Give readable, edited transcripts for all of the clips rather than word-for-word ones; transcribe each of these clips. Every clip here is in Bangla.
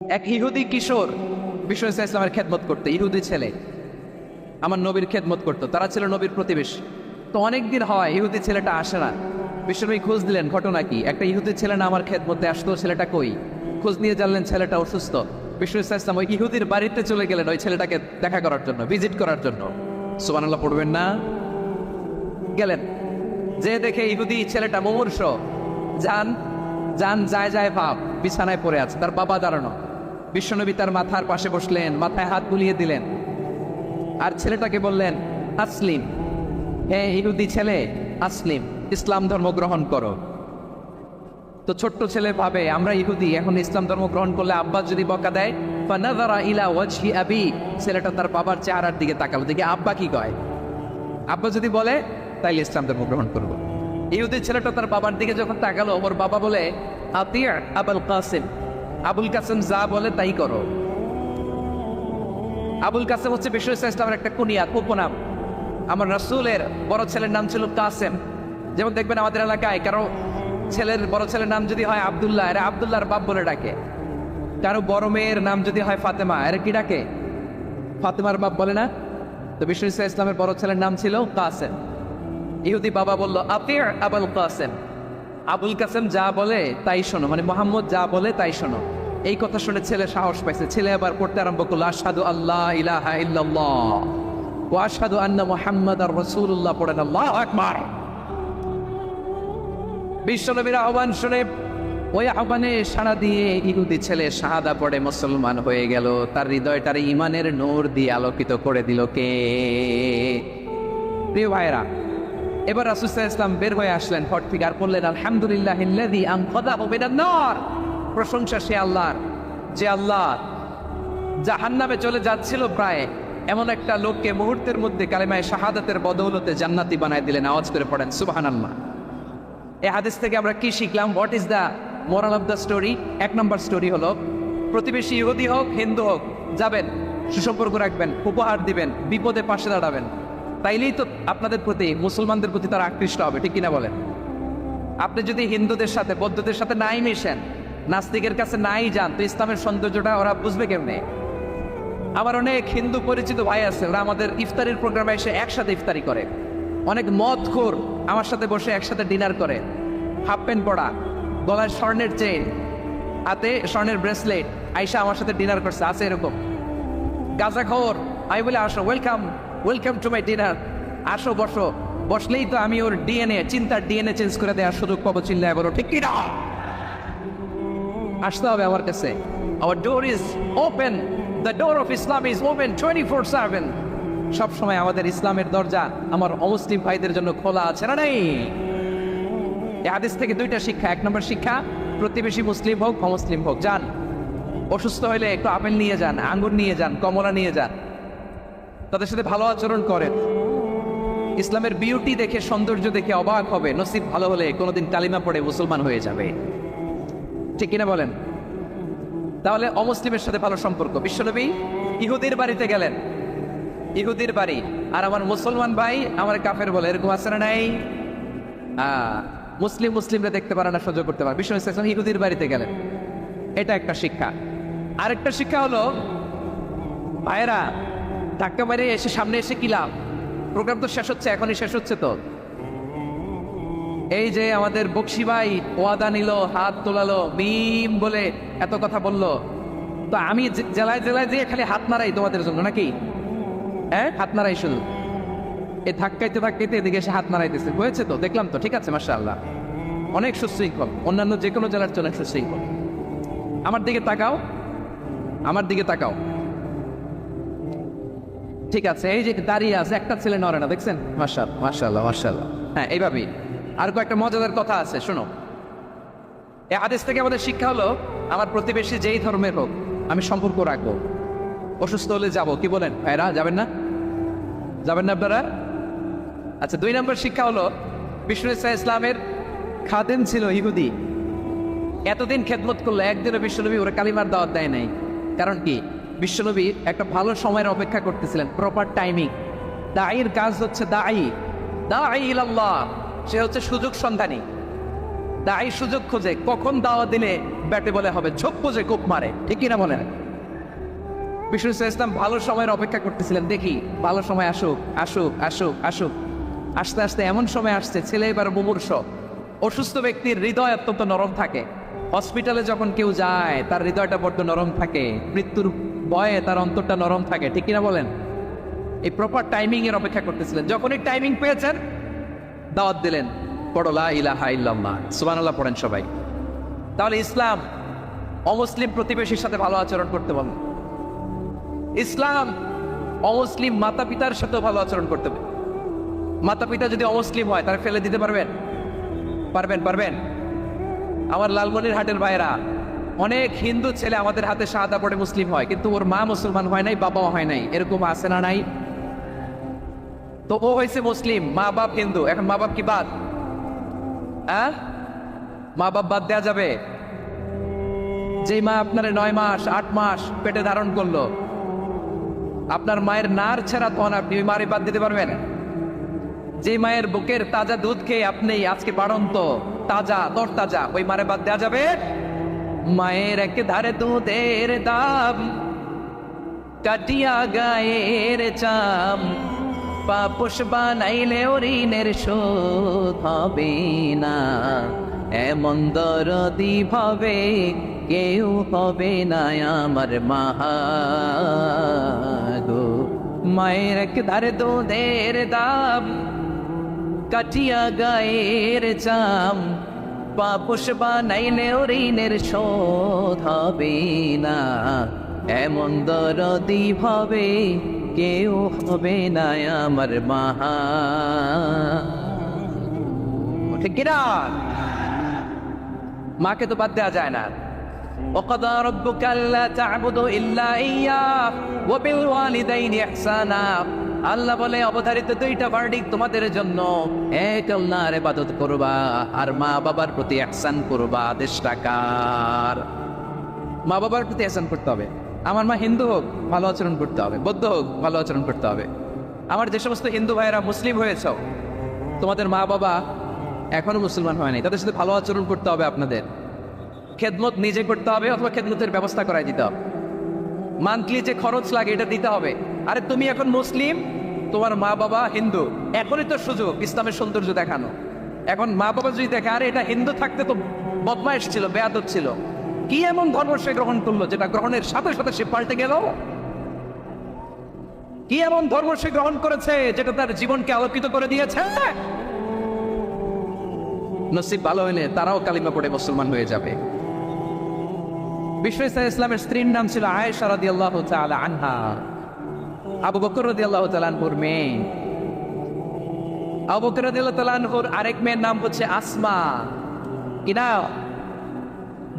এক ইহুদি কিশোর বিশ্ব ইসলামের খেদমত করতো। ইহুদি ছেলে আমার নবীর খেদমত করতো। তারা ছিল নবীর প্রতিবেশী। তো অনেকদিন হয় ইহুদি ছেলেটা আসে না। বিশ্বনবী খোঁজ দিলেন, ঘটনা কি? একটা ইহুদি ছেলে না আমার খেদমতে আসতো, ছেলেটা কই? খোঁজ নিয়ে জানলেন ছেলেটা অসুস্থ। বিশ্ব ইসলাম ওই ইহুদির বাড়িতে চলে গেলেন ওই ছেলেটাকে দেখা করার জন্য, ভিজিট করার জন্য। সুবহানাল্লাহ পড়বেন না? গেলেন, যে দেখে ইহুদি ছেলেটা মুমূর্ষ, যান যান যায় যায় ভাব, বিছানায় পড়ে আছে, তার বাবা দাঁড়ানো। বিশ্বনবী তার মাথার পাশে বসলেন, মাথায় হাত বুলিয়ে দিলেন, আর ছেলেটাকে বললেন, আসলিম, হে ইহুদি ছেলে, আসলিম, ইসলাম ধর্ম গ্রহণ করো। তো ছোট্ট ছেলে ভাবে আমরা ইহুদি, এখন ইসলাম ধর্ম গ্রহণ করলে আব্বা যদি বকা দেয়। ফানাযারা ইলা ওয়াজহি আবি, ছেলেটা তার বাবার চেহারার দিকে তাকালো, দেখি আব্বা কি কয়। আব্বা যদি বলে তাইলে ইসলাম ধর্ম গ্রহণ করবো। ইহুদি ছেলেটা তার বাবার দিকে যখন তাকালো, ওর বাবা বলে, আতিয়া আবুল কাসিম, আবুল কাসিম যা বলে তাই করো। আবুল কাসেম হচ্ছে বিশ্ব ইসলামের একটা কুনিয়াত, উপনাম। আমার রাসূলের বড় ছেলের নাম ছিল কাসেম। যেমন দেখবেন আমাদের এলাকায় কারো ছেলের বড় ছেলের নাম যদি হয় আব্দুল্লাহ, এরা আব্দুল্লাহর বাপ বলে ডাকে। কারো বড় মেয়ের নাম যদি হয় ফাতেমা, এরা কি ডাকে? ফাতেমার বাপ বলে না? তো বিশ্ব ইসলামের বড় ছেলের নাম ছিল কাসেম। ইহুদি বাবা বলল, আতিয়া আবুল কাসেম, আবুল কাসেম যা বলে তাই শোনো, মানে মোহাম্মদ যা বলে তাই শোনো। এই কথা শুনে ছেলে সাহস পাইছে। ছেলে আবার পড়তে আরম্ভ করলো, আশহাদু আল্লাহ ইলাহা ইল্লাল্লাহ ওয়া আশহাদু আন্না মুহাম্মাদার রাসূলুল্লাহ, পড়েন আল্লাহু আকবার। বিশ্বনবীর আহ্বান শুনে ওই আহ্বানে সাড়া দিয়ে ইহুদি ছেলে শাহাদা পড়ে মুসলমান হয়ে গেল। তার হৃদয়টার ইমানের নূর দিয়ে আলোকিত করে দিল কে? প্রিয় ভাইরা, এবার রাসূল সাল্লাল্লাহু আলাইহি ওয়াসাল্লাম বের হয়ে আসলেন ফট থেকে, আর বললেন, আলহামদুলিল্লাহিল্লাযী আনকাযাহু মিনান নার, প্রশংসা সে আল্লাহর, যে আল্লাহ জাহান্নামে চলে যাচ্ছিল প্রায় এমন একটা লোককে মুহূর্তের মধ্যে কালেমায়ে শাহাদাতের বদৌলতে জান্নাতি বানায় দিলেন। আওয়াজ করে পড়েন সুবহানাল্লাহ। এই হাদিস থেকে আমরা কি শিখলাম? What is the moral of the story? এক নম্বর স্টোরি হলো, প্রতিবেশী ইহুদি হোক হিন্দু হোক, যাবেন, সুসম্পর্ক রাখবেন, উপহার দিবেন, বিপদে পাশে দাঁড়াবেন। তাইলেই তো আপনাদের প্রতি, মুসলমানদের প্রতি তারা আকৃষ্ট হবে, ঠিক কিনা বলেন? আপনি যদি হিন্দুদের সাথে বৌদ্ধদের সাথে নাই মিশেন, নাস্তিকের কাছে নাই যান, তো ইসলামের সৌন্দর্যটা ওরা বুঝবে কেমনে? আমার অনেক হিন্দু পরিচিত ভাই আছে, ওরা আমাদের ইফতারির প্রোগ্রামে এসে একসাথে ইফতারি করে। অনেক মদখোর আমার সাথে বসে একসাথে ডিনার করে, হাফ প্যান্ট পরা, গলায় স্বর্ণের চেইন, হাতে স্বর্ণের ব্রেসলেট, আইসা আমার সাথে ডিনার করছে, আছে এরকম। গাঁজাখোর, আমি বলে, আসো, welcome welcome to my dinner, আসো বসো। বসলেই তো আমি ওর ডিএনএ, চিন্তার ডিএনএ চেঞ্জ করে দেওয়ার সুযোগ পাবো। চিল্লায় বলো ঠিক কি না? আসতে হবে আমার কাছে। Hour door is open, the door of Islam is open 24/7। সবসময় আমাদের ইসলামের দরজা আমার অমুসলিম ভাইদের জন্য খোলা আছে, না নেই? এই হাদিস থেকে দুইটা শিক্ষা। এক নম্বর শিক্ষা, প্রতিবেশী মুসলিম হোক অমুসলিম হোক, যান, অসুস্থ হইলে একটু আপেল নিয়ে যান, আঙ্গুর নিয়ে যান, কমলা নিয়ে যান, তাদের সাথে ভালো আচরণ করেন। ইসলামের বিউটি দেখে, সৌন্দর্য দেখে অবাক হবে, নসিব ভালো হলে কোনোদিন কালিমা পড়ে মুসলমান হয়ে যাবে, ঠিক কিনা বলেন? তাহলে অমুসলিমের সাথে ভালো সম্পর্ক। বিশ্বনবী ইহুদির বাড়িতে গেলেন, ইহুদির বাড়ি, আর আমার মুসলমান ভাই আমার কাফের বলে, এরকম আছে না নাই? মুসলিমরা দেখতে পারে না, সহ্য করতে পারে। বিশ্বনবী সাল্লাল্লাহু আলাইহি ওয়াসাল্লাম ইহুদির বাড়িতে গেলেন, এটা একটা শিক্ষা। আরেকটা শিক্ষা হলো, ভাইয়েরা, ধাক্কা মেরে এসে সামনে এসে কি লাভ? প্রোগ্রাম তো শেষ হচ্ছে, এখনই শেষ হচ্ছে। তো এই যে আমাদের বকশি ভাই ওয়াদা নিল, হাত তোলালো, মিম বলে এত কথা বললো, তো আমি জেলায় জেলায় যেয়ে খালি হাত নাড়াই তোমাদের জন্য নাকি? হ্যাঁ, হাত নাড়াই শুধু। এই ধাক্কাইতে ধাক্কাইতে এদিকে এসে হাত নাড়াইতেছে, হয়েছে তো, দেখলাম তো, ঠিক আছে, মাশাআল্লাহ, অনেক সুশৃঙ্খল, অন্যান্য যে কোনো জেলার জন্য সুশৃঙ্খল। আমার দিকে তাকাও, আমার দিকে তাকাও, ঠিক আছে। এই যে দাঁড়িয়ে আছে, একটা ছেলে নড়ে না, দেখছেন? মাশাআল্লাহ মাশাআল্লাহ মাশাআল্লাহ। হ্যাঁ, এইভাবেই। আর কয়েকটা মজাদার কথা আছে, শোনো। এই হাদিস থেকে আমাদের শিক্ষা হলো, আমার প্রতিবেশী যেই ধর্মের হোক আমি সম্পর্ক রাখবো। অসুস্থ হলে যাবো, কি বলেন ভাইরা? যাবেন না? যাবেন না আপনারা? আচ্ছা, 2 নম্বর শিক্ষা হলো, বিষ্ণু ইসলামের খাদেম ছিল ইহুদি, এতদিন খেদমত করলো, একদিনও বিশ্বনবী ওরা কালিমার দাওয়াত দেয় নাই। কারণ কি? বিশ্বনবী একটা ভালো সময়ের অপেক্ষা করতেছিলেন, প্রপার টাইমিং। দাঈর কাজ হচ্ছে দাঈ ইলাল্লাহ, সে হচ্ছে সুযোগ সন্ধানী। দায়ী সুযোগ খোঁজে, কখন দাওয়া দিলে ব্যাটে বলে হবে, ছোপ খোঁজে কোপ মারে, ঠিক কিনা বলেন? বিষ্ণু ইসলাম ভালো সময়ের অপেক্ষা করতেছিলেন, দেখি ভালো সময় আসুক আসুক আসুক আসুক। আস্তে আস্তে এমন সময় আসছে, ছেলে এবার মুমূর্ষ। অসুস্থ ব্যক্তির হৃদয় অত্যন্ত নরম থাকে। হসপিটালে যখন কেউ যায় তার হৃদয়টা বড্ড নরম থাকে, মৃত্যুর ভয়ে তার অন্তরটা নরম থাকে, ঠিক কিনা বলেন? এই প্রপার টাইমিং এর অপেক্ষা করতেছিলেন। যখনই টাইমিং পেয়েছেন দাওয়াত দিলেন, পড়ো লা ইলাহা ইল্লাল্লাহ, সুবহানাল্লাহ পড়েন সবাই। তাহলে ইসলাম অমুসলিম প্রতিবেশীর সাথে ভালো আচরণ করতে বলে। ইসলাম অমুসলিম মাতা পিতার সাথেও ভালো আচরণ করতে হবে। মাতা পিতা যদি অমুসলিম হয় তারা ফেলে দিতে পারবেন? পারবেন? পারবেন? আমার লালমনিরহাটের ভাইরা, অনেক হিন্দু ছেলে আমাদের হাতে শাহাদা পড়ে মুসলিম হয়, কিন্তু ওর মা মুসলমান হয় নাই, বাবাও হয় নাই, এরকম আছে না নাই? তো ও হয়েছে মুসলিম, মা বাপ হিন্দু, এখন মা বাপ কি বাদ? হ্যাঁ, মা বাপ বাদ দেয়া যাবে? যে মা আপনার 9 মাস 8 মাস পেটে ধারণ করলো, আপনার মায়ের নার ছেড়া তখন আপনি ওই মারে বাদ দিতে পারবেন? যে মায়ের বুকের তাজা দুধ খেয়ে আপনি আজকে বাড়ন্ত তাজা তরতাজা, ওই মারে বাদ দেওয়া যাবে? মায়ের এক ধারে দুধের দাম, কাটিয়া গায়ের চাম, পাপোশ বানাইলে ঋণের শোধ হবে না, এমন দরদি ভাবে কেউ হবে না আমার মা গো। মায়ের এক ধারে দুধের দাম, কাটিয়া গায়ের চাম, পাপোশ বানাইলে ঋণের শোধ হবে না, এমন দরদি ভাবে কেউ হবে না আমার মা। ঠিক কিনা? মাকে তো বাদ দেওয়া যায় না। وقضى ربك ألا تعبدوا إلا إياه وبالوالدين إحسانا। আল্লাহ বলে অবধারিত 2টা ভার্ডিক তোমাদের জন্য, এক আল্লাহর ইবাদত করবা আর মা বাবার প্রতি ইহসান করবা। আদেশটা কার? মা বাবার প্রতি ইহসান করতে হবে। আমার মা হিন্দু হোক ভালো আচরণ করতে হবে, বৌদ্ধ হোক ভালো আচরণ করতে হবে। আমার যে সমস্ত হিন্দু ভাইয়েরা মুসলিম হয়েছ, তোমাদের মা বাবা এখনো মুসলমান হয় নাই, তাদের সাথে ভালো আচরণ করতে হবে। আপনাদের খেদমত নিজে করতে হবে অথবা খেদমতের ব্যবস্থা করাই দিতে হবে। মান্থলি যে খরচ লাগে এটা দিতে হবে। আরে তুমি এখন মুসলিম, তোমার মা বাবা হিন্দু, এখনই তো সুযোগ ইসলামের সৌন্দর্য দেখানো। এখন মা বাবা যদি দেখে আরে এটা হিন্দু থাকতে তো বদমাইশ ছিল, বেয়াদব ছিল, কি এমন ধর্ম সে গ্রহণ করলো যেটা গ্রহণের সাথে সাথে সে পাল্টে গেল? কি এমন ধর্ম সে গ্রহণ করেছে যেটা তার জীবনকে আলোকিত করে দিয়েছে? নসিব ভালো হইলে তারাও কালিমা পড়ে মুসলমান হয়ে যাবে। বিষ্ণু ইসলামের স্ত্রীর নাম ছিল আয়েশা রাদিয়াল্লাহু তাআলা আনহা, আবু বকর রাদিয়াল্লাহু তাআলা আনহুর মেয়ে। আবু বকর রাদিয়াল্লাহু তাআলা আনহুর আরেক মেয়ের নাম হচ্ছে আসমা। কিনা?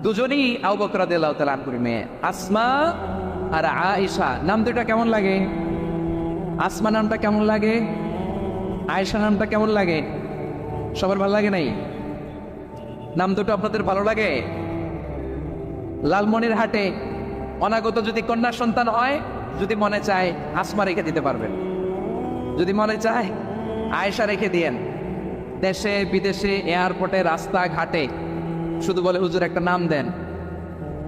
দুজনই আবু বকর রাদিয়াল্লাহু তাআলা আনহুর মেয়ে, আসমা আর আয়েশা। নাম দুটো কেমন লাগে? আসমা নামটা কেমন লাগে? আয়েশা নামটা কেমন লাগে? সবার ভালো লাগে নাই? নাম দুটো আপনাদের ভালো লাগে? লালমনিরহাটে অনাগত যদি কন্যা সন্তান হয়, যদি মনে চায় আসমা রেখে দিতে পারবেন, যদি মনে চায় আয়েশা রেখে দিয়েন। দেশে বিদেশে এয়ারপোর্টে রাস্তাঘাটে শুধু বলে হুজুর একটা নাম দেন,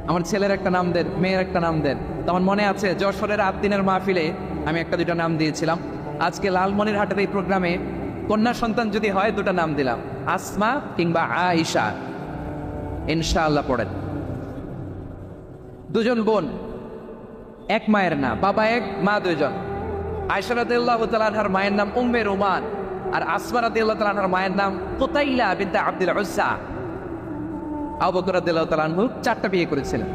আমার ছেলের একটা নাম দেন, মেয়ের একটা নাম দেন। তো আমার মনে আছে যশোরের 8 দিনের মাহফিলে আমি একটা দুটো নাম দিয়েছিলাম। আজকে লালমনিরহাটের এই প্রোগ্রামে কন্যা সন্তান যদি হয় 2টা নাম দিলাম, আসমা কিংবা আয়েশা। ইনশাআল্লাহ পড়েন। 2জন বোন, এক মায়ের না, বাবা এক মা 2জন। আয়েশা রাদিয়াল্লাহু তাআলা আনহার মায়ের নাম উম্মে রুমান, আর আসমা রাদিয়াল্লাহু তাআলা আনহার মায়ের নাম কুতাইলা বিনতে আব্দুল উজ্জা। আবু বকর রাদিয়াল্লাহু তাআলা আনহু 4টা বিয়ে করেছিলেন।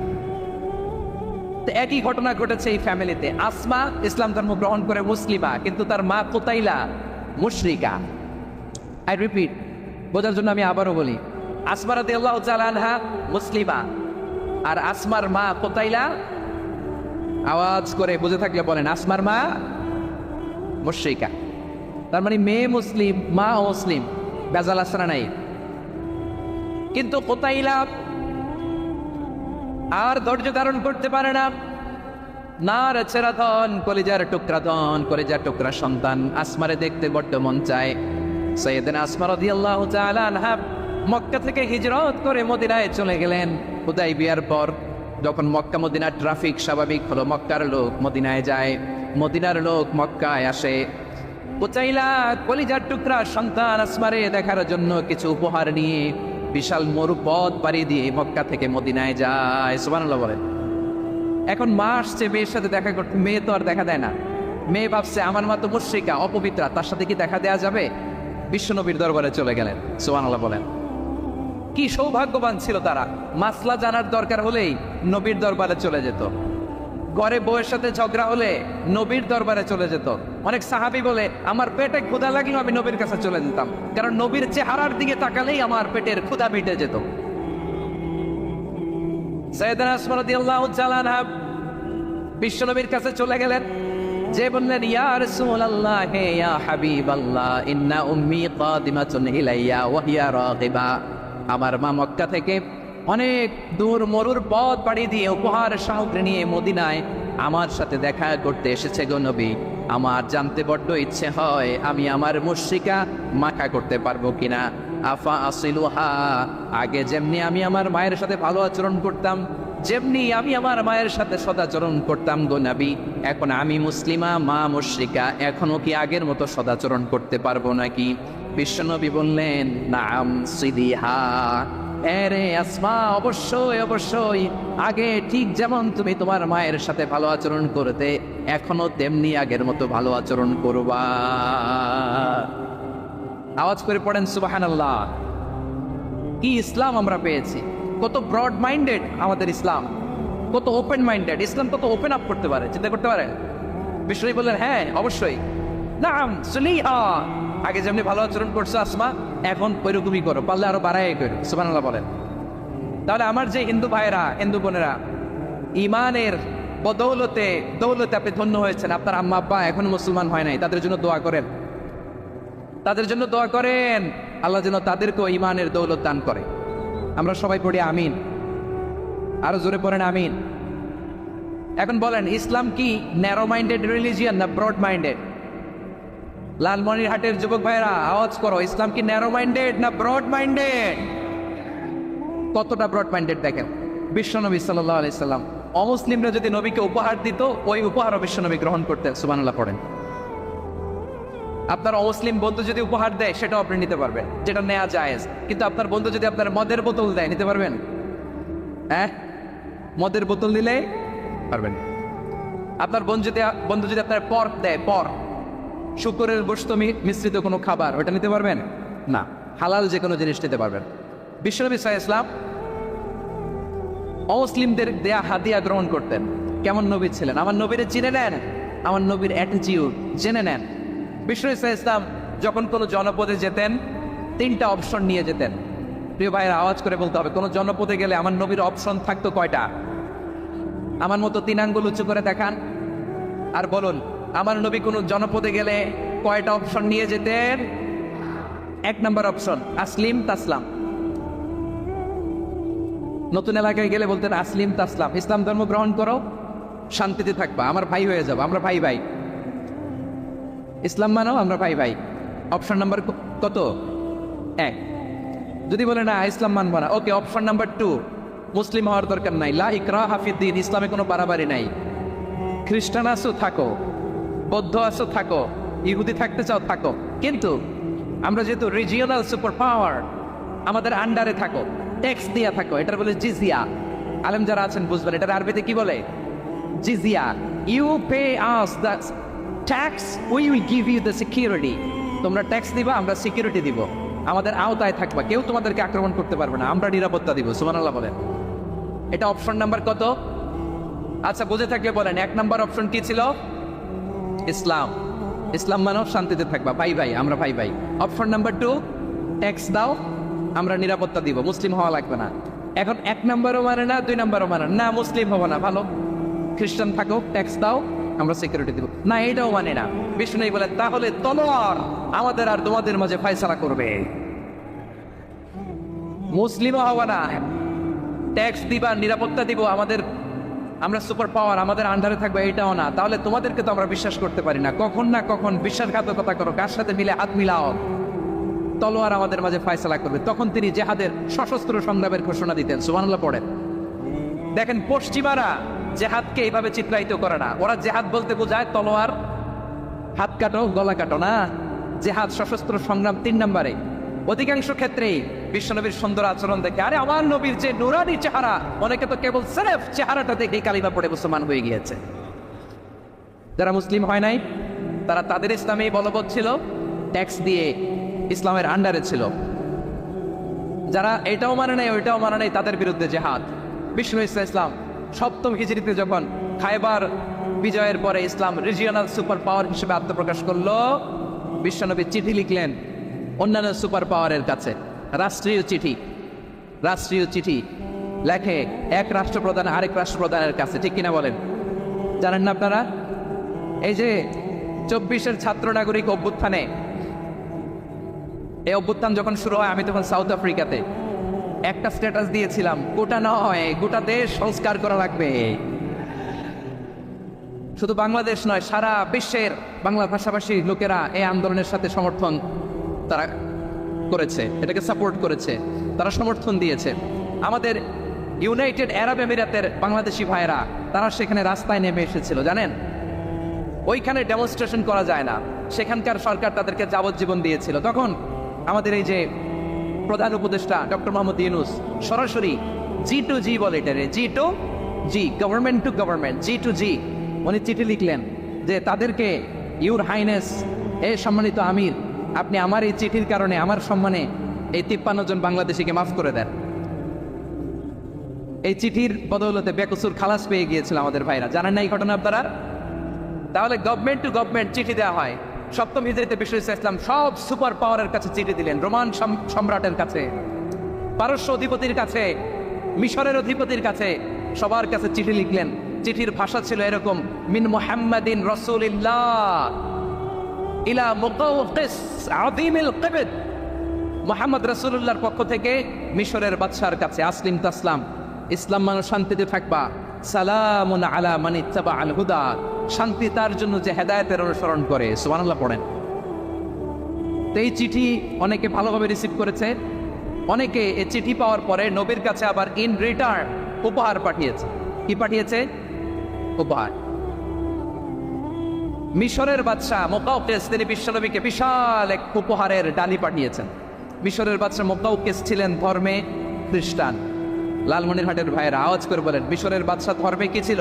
তো একই ঘটনা ঘটেছে এই ফ্যামিলিতে। আসমা ইসলাম ধর্ম গ্রহণ করে মুসলিমা, কিন্তু তার মা কুতাইলা মুশরিকা। আই রিপিট, বোঝার জন্য আমি আবারও বলি, আসমা রাদিয়াল্লাহু তাআলা আনহা মুসলিমা, আর আসমার মা কুতাইলা, আওয়াজ করে বুঝে থাকলে বলেন, আসমার মা মুশরিকা। তার মানে মেয়ে মুসলিম, মা মুসলিম, বেজাল আসরা নাই। কিন্তু কুতাইলা আর ধৈর্য ধারণ করতে পারে না। নার ছেড়া ধন, কলিজার টুকরা ধন, কলিজার টুকরা সন্তান। আসমারে দেখতে বড্ড মন চায়। সাইয়েদানা আসমা রাদিয়াল্লাহু তাআলা আনহা মক্কা থেকে হিজরত করে মদিনায় চলে গেলেন। হুদাইবিয়ার পর যখন মক্কা মদিনার ট্রাফিক স্বাভাবিক হলো, মক্কার লোক মদিনায় যায়, মদিনার লোক মক্কায় আসে। কুচাইলা কলিজার টুকরা সন্তান আসমারে দেখার জন্য কিছু উপহার নিয়ে বিশাল মরুপথ পাড়ি দিয়ে মক্কা থেকে মদিনায় যায়। সুবহানাল্লাহ বলেন। এখন মা আসছে মেয়ের সাথে দেখা করতে, মেয়ে তো আর দেখা দেয় না। মেয়ে ভাবছে আমার মা তো মুশরিকা, অপবিত্রা, তার সাথে কি দেখা দেয়া যাবে? বিশ্বনবীর দরবারে চলে গেলেন। সুবহানাল্লাহ বলেন। কি সৌভাগ্যবান ছিল তারা, মাসলা জানার দরকার হলেই নবীর দরবারে চলে যেত। ঘরে বউয়ের সাথে ঝগড়া হলে নবীর দরবারে চলে যেত। অনেক সাহাবী বলে আমার পেটে ক্ষুধা লাগলেও আমি নবীর কাছে চলে যেতাম, কারণ নবীর চেহারার দিকে তাকালেই আমার পেটের ক্ষুধা মিটে যেত। সাইয়েদানা আসমা রাদিয়াল্লাহু তাআলা আনহা বিশ্বনবীর কাছে চলে গেলেন, যে বললেন ইয়া রাসূলুল্লাহ হে ইয়া হাবিবাল্লাহ ইন্না উম্মি কাদিমাতুন ইলাইয়া ওয়া হিয়া রাগিবা। আমার মা মক্কা থেকে অনেক দূর মরুর পথ পাড়ি দিয়ে উপহার সামগ্রী নিয়ে মদিনায় আমার সাথে দেখা করতে এসেছে গো নবী। আমার জানতে বড্ড ইচ্ছে হয় আমি আমার মুশরিকা মাখা করতে পারবো কিনা। আফা আসিলুহা, আগে যেমনি আমি আমার মায়ের সাথে ভালো আচরণ করতাম, যেমনি আমি আমার মায়ের সাথে সদাচরণ করতাম গো নবী, এখন আমি মুসলিমা, মা মুশরিকা, এখনো কি আগের মতো সদাচরণ করতে পারবো নাকি? বিশ্বনবী বললেন নাম সিদিহা, এরে আসমা, অবশ্যই অবশ্যই, আগে ঠিক যেমন তুমি তোমার মায়ের সাথে ভালো আচরণ করতে, এখনো তেমনি আগের মতো ভালো আচরণ করবা। আওয়াজ করে পড়েন সুবহানাল্লাহ। কি ইসলাম আমরা পেয়েছি! কত ব্রড মাইন্ডেড আমাদের ইসলাম, কত ওপেন মাইন্ডেড ইসলাম, কত ওপেন আপ করতে পারে, চিন্তা করতে পারে। বিশ্বনবী বললেন হ্যাঁ অবশ্যই, নাম সুলিহা, আগে যেমনি ভালো আচরণ করছো আসমা, এখন ওইরকমই করো, পারলে আরো বাড়াই করো। সুবহানাল্লাহ বলেন। তাহলে আমার যে হিন্দু ভাইয়েরা, হিন্দু বোনেরা, ইমানের বদৌলতে দৌলতে আপনি ধন্য হয়েছেন, আপনার আম্মা আব্বা এখনো মুসলমান হয় নাই, তাদের জন্য দোয়া করেন, তাদের জন্য দোয়া করেন, আল্লাহ যেন তাদেরকেও ইমানের দৌলত দান করে। আমরা সবাই পড়ি আমিন, আরো জোরে পড়েন আমিন। এখন বলেন ইসলাম কি ন্যারো মাইন্ডেড রিলিজিয়ান না ব্রড মাইন্ডেড? লালমনিরহাটের যুবক ভাইরা আওয়াজ করো, ইসলাম কি ন্যারো মাইন্ডেড না ব্রড মাইন্ডেড? কতটা ব্রড মাইন্ডেড দেখেন। বিশ্বনবী সাল্লাল্লাহু আলাইহি সাল্লাম অমুসলিমরা যদি নবীকে উপহার দিত, ওই উপহারও বিশ্বনবী গ্রহণ করতেন। সুবহানাল্লাহ পড়েন। আপনার অমুসলিম বন্ধু যদি উপহার দেয় সেটাও আপনি নিতে পারবেন, যেটা নেওয়া জায়েজ। কিন্তু আপনার বন্ধু যদি আপনার মদের বোতল দেয়, নিতে পারবেন? হ্যাঁ, মদের বোতল দিলে পারবেন। আপনার বন্ধু যদি আপনার পর্ক দেয়, পর্ক, শুকরের গোশত মিশ্রিত কোনো খাবার, ওটা নিতে পারবেন না। হালাল যে কোনো জিনিস নিতে পারবেন। বিশ্বনবী সাল্লাল্লাহু আলাইহি ওয়াসাল্লাম অমুসলিমদের দেয়া হাদিয়া গ্রহণ করতেন। কেমন নবী ছিলেন? আমার নবীরে চিনে নেন, আমার নবীর অ্যাটিটিউড জেনে নেন। বিশ্বনবী সাল্লাল্লাহু আলাইহি ওয়াসাল্লাম যখন কোনো জনপদে যেতেন, 3টা অপশন নিয়ে যেতেন। প্রিয় ভাইয়ের আওয়াজ করে বলতে হবে, কোনো জনপদে গেলে আমার নবীর অপশন থাকতো কয়টা? আমার মতো 3 আঙ্গুল উঁচু করে দেখান আর বলুন, আমার নবী কোনো জনপদে গেলে কয়টা অপশন নিয়ে যেতেন? 1 নম্বর অপশন আসলিম তাসলাম। নতুন এলাকায় গেলে বলতেন আসলিম তাসলাম, ইসলাম ধর্ম গ্রহণ করো, শান্তিতে থাকবা, আমার ভাই হয়ে যাবো, আমরা ভাই ভাই, ইসলাম মানো, আমরা ভাই ভাই। অপশন নাম্বার কত? 1। যদি বলে না ইসলাম মানবো না, ওকে, অপশন নাম্বার 2, মুসলিম হওয়ার দরকার নাই, লা ইকরাহা ফিদ্দিন, ইসলামে কোনো বাড়াবাড়ি নাই। খ্রিস্টান আসো থাকো, বৌদ্ধ আসো থাকো, ইহুদি থাকতে চাও থাকো, কিন্তু আমরা যেহেতু রিজিওনাল সুপার পাওয়ার, আমাদের আন্ডারে থাকো, ট্যাক্স দিয়া থাকো, এটার বলে জিজিয়া। আলেম যারা আছেন বুঝবেন, এটার আরবিতে কি বলে? জিজিয়া। You pay us the tax, we will give you the security. তোমরা ট্যাক্স দিবা, আমরা সিকিউরিটি দিব, আমাদের আওতায় থাকবা, কেউ তোমাদেরকে আক্রমণ করতে পারবে না, আমরা নিরাপত্তা দিব। সুবহানাল্লাহ বলেন। এটা অপশন নাম্বার কত? আচ্ছা, বুঝে থাকলে বলেন 1 নম্বর অপশন কি ছিল? ইসলাম। ইসলাম মানো, শান্তিতে থাকবা, ভাই ভাই, আমরা ভাই ভাই। অপশন নাম্বার 2, ট্যাক্স দাও, আমরা নিরাপত্তা দিব, মুসলিম হওয়া লাগবে না। এখন 1 নম্বরও মানে না, 2 নম্বরও মানে না, মুসলিম হবো না, ভালো, খ্রিস্টান থাকো, ট্যাক্স দাও, আমরা সিকিউরিটি দিব না, এটাও মানে না। বিষ্ণু বলে তাহলে তলোয়ার আমাদের আর তোমাদের মাঝে ফয়সালা করবে, মুসলিমও হওয়া না, ট্যাক্স দিবা, নিরাপত্তা দিব, আমরা সুপার পাওয়ার, আমাদের আন্ডারে থাকবে, এটাও না। তাহলে তোমাদেরকে তো আমরা বিশ্বাস করতে পারি না, কখন না কখন বিশ্বাসঘাতকতা করো, কার সাথে মিলে হাত মিলাও। তলোয়ার আমাদের মাঝে ফয়সালা করবে, তখন তিনি জেহাদের সশস্ত্র সংগ্রামের ঘোষণা দিতেন। সুবহানাল্লাহ পড়েন। দেখেন পশ্চিমারা জেহাদকে এইভাবে চিত্রায়িত করে না। ওরা জেহাদ বলতে বোঝায় তলোয়ার, হাত কাটো গলা কাটো না। জেহাদ সশস্ত্র সংগ্রাম 3 নম্বরে। অধিকাংশ ক্ষেত্রেই বিশ্বনবীর সুন্দর আচরণ দেখে, আরে আমার নবীর যে নুরানি চেহারা, অনেকে তো কেবল সির্ফ চেহারাটা দেখে কালিমা পড়ে মুসলমান হয়ে গিয়েছে। যারা মুসলিম হয় নাই তারা তাদের ইসলামেই বলবৎ ছিল, ট্যাক্স দিয়ে ইসলামের আন্ডারে ছিল। যারা এটাও মানে নাই ওইটাও মানে নাই, তাদের বিরুদ্ধে জেহাদ। বিষ্ণু ইসলাম 7ম হিজরিতে যখন খায়বার বিজয়ের পরে ইসলাম রিজিওনাল সুপার পাওয়ার হিসেবে আত্মপ্রকাশ করলো, বিশ্বনবী চিঠি লিখলেন অন্যান্য সুপার পাওয়ারের কাছে, রাষ্ট্রীয় চিঠি লেখে এক রাষ্ট্রপ্রধান আরেক রাষ্ট্রপ্রধানের কাছে। ঠিক কিনা বলেন? জানেন না আপনারা? এই যে 24-এর ছাত্র নাগরিক অভ্যুত্থানে, এই অভ্যুত্থান যখন শুরু হয়, আমি তখন সাউথ আফ্রিকাতে একটা স্ট্যাটাস দিয়েছিলাম, গোটা নয় গোটা দেশ সংস্কার করা লাগবে। শুধু বাংলাদেশ নয়, সারা বিশ্বের বাংলা ভাষাভাষী লোকেরা এই আন্দোলনের সাথে সমর্থন তারা করেছে, এটাকে সাপোর্ট করেছে, তারা সমর্থন দিয়েছে। আমাদের ইউনাইটেড আরব আমিরাতের বাংলাদেশি ভাইরা তারা সেখানে রাস্তায় নেমে এসেছিল, জানেন? ওইখানে ডেমনস্ট্রেশন করা যায় না, সেখানকার সরকার তাদেরকে যাবজ্জীবন দিয়েছিল। তখন আমাদের এই যে প্রধান উপদেষ্টা ডক্টর মোহাম্মদ ইউনূস সরাসরি G2G বলে, এটারে G2G, government to government, G2G, উনি চিঠি লিখলেন যে তাদেরকে, ইউর হাইনেস, এ সম্মানিত আমির, আপনি আমার এই চিঠির কারণে আমার সম্মানে এই 53 জন বাংলাদেশিকে মাফ করে দেন। এই চিঠির বদৌলতে বেকসুর খালাস পেয়ে গিয়েছিল আমাদের ভাইরা। জানেন না এই ঘটনা আপনারা? তাহলে গভর্নমেন্ট টু গভর্নমেন্ট চিঠি দেওয়া হয়। 7ম হিজরিতে বিষ্ণু ইসলাম সব সুপার পাওয়ারের কাছে চিঠি দিলেন, রোমান সম্রাটের কাছে, পারস্য অধিপতির কাছে, মিশরের অধিপতির কাছে, সবার কাছে চিঠি লিখলেন। চিঠির ভাষা ছিল এরকম, মিন মুহাম্মাদিন রাসূলিল্লাহ ইলা মুকাওকিস আযীমিল কিবত, মুহাম্মদ রাসূলুল্লাহর পক্ষ থেকে মিশরের বাদশার কাছে, আসলিম তাসলাম, ইসলাম মানে শান্তিতে থাকবা, সালামুন আলা মান ইত্তাবা আল হুদা, শান্তি তার জন্য যে হেদায়েতের অনুসরণ করে। সুবহানাল্লাহ পড়েন। তো এই চিঠি অনেকে ভালোভাবে রিসিভ করেছে, অনেকে এই চিঠি পাওয়ার পরে নবীর কাছে আবার ইন রিটার্ন উপহার পাঠিয়েছে। কি পাঠিয়েছে? উপহার। মিশরের বাদশা মুকাওকিস তিনি বিশ্বনবীকে বিশাল এক উপহারের ডালি পাঠিয়েছেন। মিশরের বাদশা মুকাওকিস ছিলেন ধর্মে খ্রিস্টান। লালমনিরহাটের ভাইয়েরা আওয়াজ করে বলেন, মিশরের বাদশা ধর্মে কি ছিল?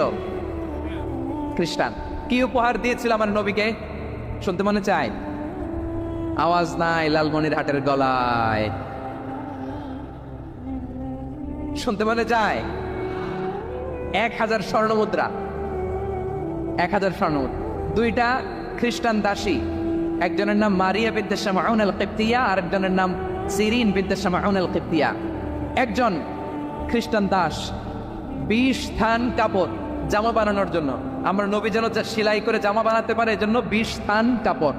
খ্রিস্টান। কি উপহার দিয়েছিল আমার নবীকে? শুনতে মনে চায়? আওয়াজ নাই লালমনিরহাটের গলায়, শুনতে মনে যায়? 1000 স্বর্ণ মুদ্রা, 1000 স্বর্ণ মুদ্রা। 2টা খ্রিস্টান দাসী, একজনের নাম মারিয়া বিনতে শামউন আল কিবতিয়া, আর একজনের নাম সিরিন বিনতে শামউন আল কিবতিয়া। একজন খ্রিস্টান দাস 20 থান কাপড় জামা বানানোর জন্য, আমরা নবী যেন সেলাই করে জামা বানাতে পারে এজন্য 20 থান কাপড়,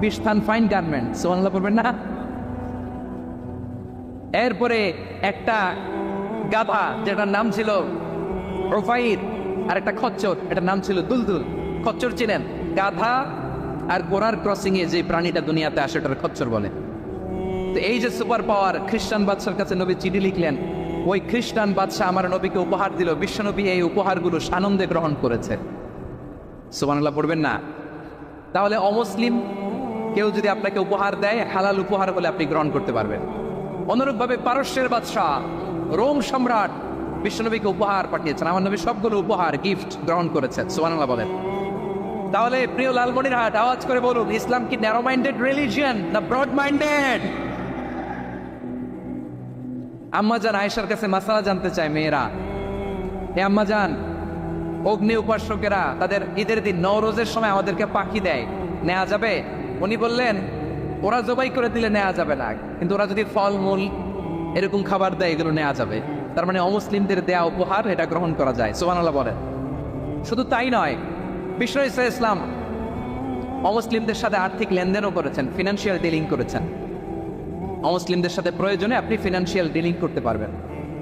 20 থান ফাইন গার্মেন্ট। সুবহানাল্লাহ পড়বেন না? এরপরে একটা গাধা যেটার নাম ছিল রুফাইর, আর একটা খচ্চর, এটার নাম ছিল দুলদুল। খচ্চর ছিলেন? গাধা আর ঘোড়ার ক্রসিং এ যে প্রাণীটা দুনিয়াতে আসে ওটার খচ্চর বলে। তো এই যে সুপার পাওয়ার খ্রিস্টান বাদশার কাছে নবী চিঠি লিখলেন, ওই খ্রিস্টান বাদশাহ আমার নবীকে উপহার দিল। বিশ্বনবী এই উপহারগুলো সানন্দে গ্রহণ করেছে। সুবহানাল্লাহ পড়বেন না? তাহলে অমুসলিম কেউ যদি আপনাকে উপহার দেয়, হালাল উপহার হলে আপনি গ্রহণ করতে পারবেন। অনুরূপভাবে পারস্যের বাদশাহ রোম সম্রাট বিশ্বনবীকে উপহার পাঠিয়েছেন, আমার নবী সবগুলো উপহার গিফট গ্রহণ করেছেন। সুবহানাল্লাহ বলেন। তাহলে প্রিয় লালমনিরহাট আওয়াজ করে বলুন, ইসলাম কি ন্যারো মাইন্ডেড রিলিজিয়ন না ব্রড মাইন্ডেড? আম্মাজান আয়েশার কাছে মাসালা জানতে চায় মেয়েরা, হে আম্মাজান, অগ্নি উপাসকেরা তাদের ঈদের দিন নওরোজের সময় আমাদেরকে পাখি দেয়, নেওয়া যাবে? উনি বললেন, ওরা জবাই করে দিলে নেওয়া যাবে না, কিন্তু ওরা যদি ফলমূল এরকম খাবার দেয় এগুলো নেওয়া যাবে। তার মানে অমুসলিমদের দেয়া উপহার এটা গ্রহণ করা যায়। সুবহানাল্লাহ বলেন। শুধু তাই নয়, বিষ্ণু ইসলাম অমুসলিমদের সাথে আর্থিক লেনদেনও করেছেন, ফিনান্সিয়াল ডিলিং করেছেন। অমুসলিমদের সাথে প্রয়োজনে আপনি ফিনান্সিয়াল ডিলিং করতে পারবেন।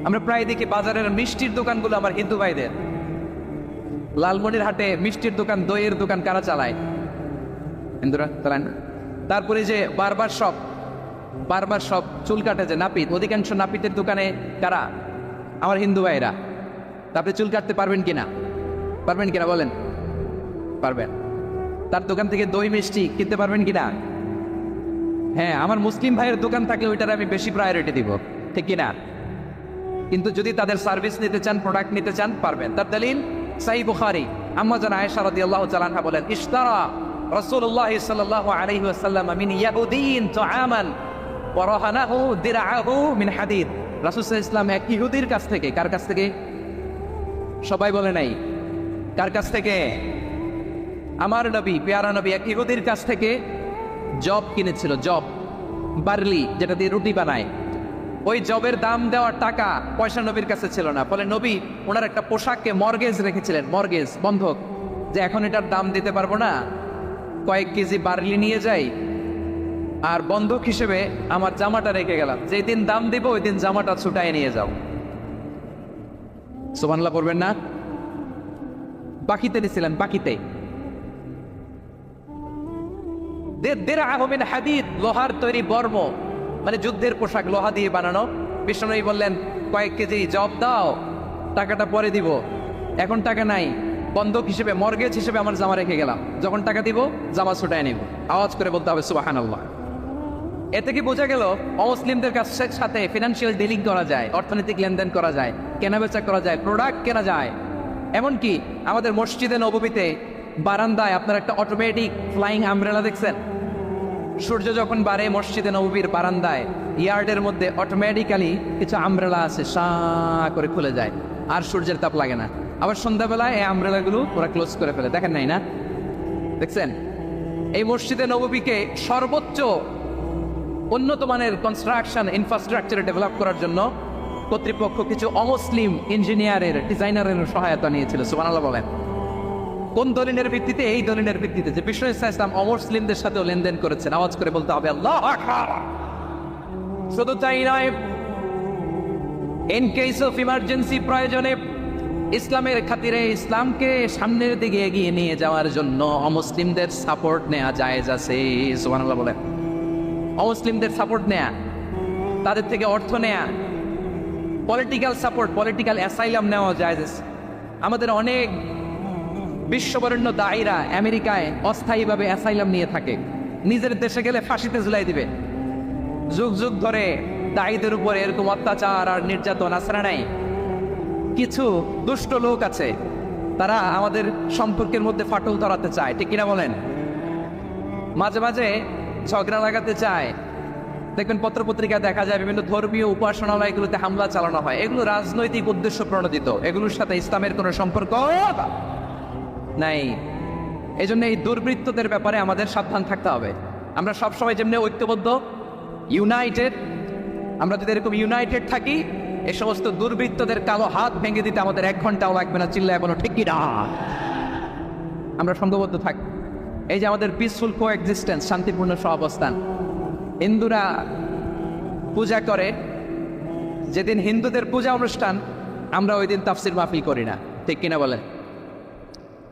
আমরা প্রায় দেখি বাজারের মিষ্টির দোকানগুলো আমার হিন্দু ভাইদের। লালমনিরহাটে মিষ্টির দোকান, দইয়ের দোকান কারা চালায়? হিন্দুরা চালায় না। তারপরে যে বারবার শপ, বারবার সব চুল কাটে যে নাপিত, অধিকাংশ নাপিতের দোকানে কারা? আমার হিন্দু ভাইরা। তা আপনি চুল কাটতে পারবেন কিনা? পারবেন কিনা বলেন? পারবেন। তার দোকান থেকে দই মিষ্টি কিনতে পারবেন কিনা? হ্যাঁ, আমার মুসলিম ভাইয়ের দোকান থাকলে ওইটার আমি বেশি প্রায়োরিটি দিব, ঠিক কিনা? কিন্তু যদি তাদের সার্ভিস নিতে চান, প্রোডাক্ট নিতে চান, পারবেন। তার দলিল সহিহ বুখারী, আম্মা জান আয়েশা রাদিয়াল্লাহু তাআলা আনহা বলেন, ইশতারা রাসূলুল্লাহ সাল্লাল্লাহু আলাইহি ওয়াসাল্লাম মিন ইয়াহুদিয়িন তুআমান ওয়া রাহানাহু দিরআহু মিন হাদিদ। রাসূল সাল্লাল্লাহু আলাইহি ওয়াসাল্লাম এক ইহুদির কাছ থেকে, কার কাছ থেকে? সবাই বলে নাই কার কাছ থেকে? আমার নবী, পেয়ারা নবী এক ইহুদির কাছ থেকে জব কিনেছিল, জব, বার্লি, যেটা দিয়ে রুটি বানায়। ওই জবের দাম দেওয়ার টাকা পয়সা নবীর কাছে ছিল না। ফলে নবী ওনার একটা পোশাককে মর্গেজ রেখেছিলেন, মর্গেজ, বন্ধক, যে এখন এটার দাম দিতে পারবো না, কয়েক কেজি বার্লি নিয়ে যাই আর বন্ধক হিসেবে আমার জামাটা রেখে গেলাম, যেই দিন দাম দিব ওই দিন জামাটা ছুটায় নিয়ে যাও। সুবহানাল্লাহ পড়বেন না? বাকিতে নিছিলেন, বাকিতে। হাদিদ, লোহার তৈরি বর্ম, মানে যুদ্ধের পোশাক, লোহা দিয়ে বানানো। বিষ্ণু বললেন, কয়েক কেজি জব দাও, টাকাটা পরে দিব, এখন টাকা নাই, বন্ধক হিসেবে, মর্গেজ হিসেবে আমার জামা রেখে গেলাম, যখন টাকা দিব জামা ছুটায় নিব। আওয়াজ করে বলতে হবে সুবহানাল্লাহ। এতে কি বোঝা গেল অমুসলিমদের সাথে ফিনান্সিয়াল ডিলিং করা যায়, অর্থনৈতিক লেনদেন করা যায়, কেনাবেচা করা যায়, প্রোডাক্ট কেনা যায়। এমনকি আমাদের মসজিদে নববীতে বারান্দায় আপনার একটা অটোমেটিক ফ্লাইং আমব্রেলা দেখছেন? সূর্য যখন বাড়ে মসজিদে নববীর বারান্দায় ইয়ার্ডের মধ্যে অটোমেটিক্যালি কিছু আমব্রেলা আছে, সা করে খুলে যায়, আর সূর্যের তাপ লাগে না। আবার সন্ধ্যাবেলায় এই আমব্রেলাগুলো ওরা ক্লোজ করে ফেলে, দেখেন নাই না? দেখছেন? এই মসজিদে নববীকে সর্বোচ্চ উন্নত মানের কনস্ট্রাকশন ইনফ্রাস্ট্রাকচারে ডেভেলপ করার জন্য কর্তৃপক্ষ কিছু অমুসলিম ইঞ্জিনিয়ারের, ডিজাইনারের সহায়তা নিয়েছিল। সুবহানাল্লাহ বলেন। কোন দলিলের ভিত্তিতে? এই দলিলের ভিত্তিতে যে বিষ্ণু ইসলাম অমুসলিমদের সাথেও লেনদেন করেছেন। আওয়াজ করে বলতে হবে আল্লাহু আকবার। শুধু তাই নয়, ইন কেস অফ ইমার্জেন্সি, প্রয়োজনে ইসলামের খাতিরে, ইসলামকে সামনের দিকে এগিয়ে নিয়ে যাওয়ার জন্য অমুসলিমদের সাপোর্ট নেওয়া জায়েজ আছে। সুবহানাল্লাহ বলেন। অমুসলিমদের সাপোর্ট নেয়া, তাদের থেকে অর্থ নেয়া, পলিটিক্যাল সাপোর্ট, পলিটিক্যাল অ্যাসাইলাম নেওয়া জায়েজ আছে। আমাদের অনেক বিশ্ববরেণ্য দায়ীরা আমেরিকায় অস্থায়ীভাবে অ্যাসাইলাম নিয়ে থাকে, নিজের দেশে গেলে ফাঁসিতে ঝুলাই দিবে। যুগ যুগ ধরে দায়ীদের উপরে এরকম অত্যাচার আর নির্যাতন আছড়া নাই। কিছু দুষ্ট লোক আছে, তারা আমাদের সম্পর্কের মধ্যে ফাটল ধরাতে চায়, ঠিক কিনা বলেন? মাঝে মাঝে ঝগড়া লাগাতে চায়। দেখবেন পত্রপত্রিকায় দেখা যায় বিভিন্ন ধর্মীয় উপাসনালয়গুলোতে হামলা চালানো হয়। এগুলো রাজনৈতিক উদ্দেশ্য প্রণোদিত, এগুলোর সাথে ইসলামের কোনো সম্পর্ক নাই। এই জন্য এই দুর্বৃত্তদের ব্যাপারে আমাদের সাবধান থাকতে হবে। আমরা সবসময় যেমনি ঐক্যবদ্ধ, ইউনাইটেড, আমরা যদি এরকম ইউনাইটেড থাকি, এই সমস্ত দুর্বৃত্তদের কালো হাত ভেঙে দিতে আমাদের 1 ঘন্টাও লাগবে না। চিল্লায় বলো ঠিক কি না? আমরা সংঘবদ্ধ থাকি। এই যে আমাদের পিসফুল কো এক্সিস্টেন্স, শান্তিপূর্ণ সহাবস্থান। হিন্দুরা পূজা করে, যেদিন হিন্দুদের পূজা অনুষ্ঠান আমরা ওই দিন তাফসির মাহফিল করি না, ঠিক কিনা বলেন?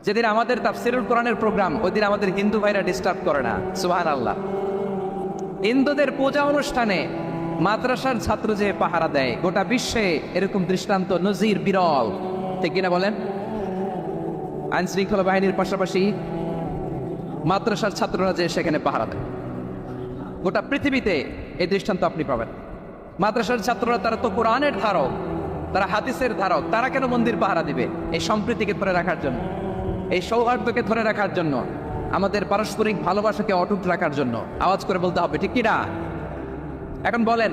যেদিন আমাদের তাফসিরুল কোরআনের প্রোগ্রাম, ওই দিন আমাদের হিন্দু ভাইরা ডিস্টার্ব করে না। সুবহানাল্লাহ। হিন্দুদের পূজা অনুষ্ঠানে মাদ্রাসার ছাত্র যে পাহারা দেয়, গোটা বিশ্বে এরকম দৃষ্টান্ত নজির বিরল, ঠিক কিনা বলেন? আইন শৃঙ্খলা বাহিনীর পাশাপাশি মাদ্রাসার ছাত্ররা যে সেখানে পাহারা দেয়, গোটা পৃথিবীতে এই দৃষ্টান্ত আপনি পাবেন। মাদ্রাসার ছাত্ররা, তারা তো কোরআনের ধারক, তারা হাদিসের ধারক, তারা কেন মন্দির পাহারা দিবে? এই সম্প্রীতিকে ধরে রাখার জন্য, এই সৌহার্দ্যকে ধরে রাখার জন্য, আমাদের পারস্পরিক ভালোবাসাকে অটুট রাখার জন্য। আওয়াজ করে বলতে হবে ঠিক কিনা? এখন বলেন,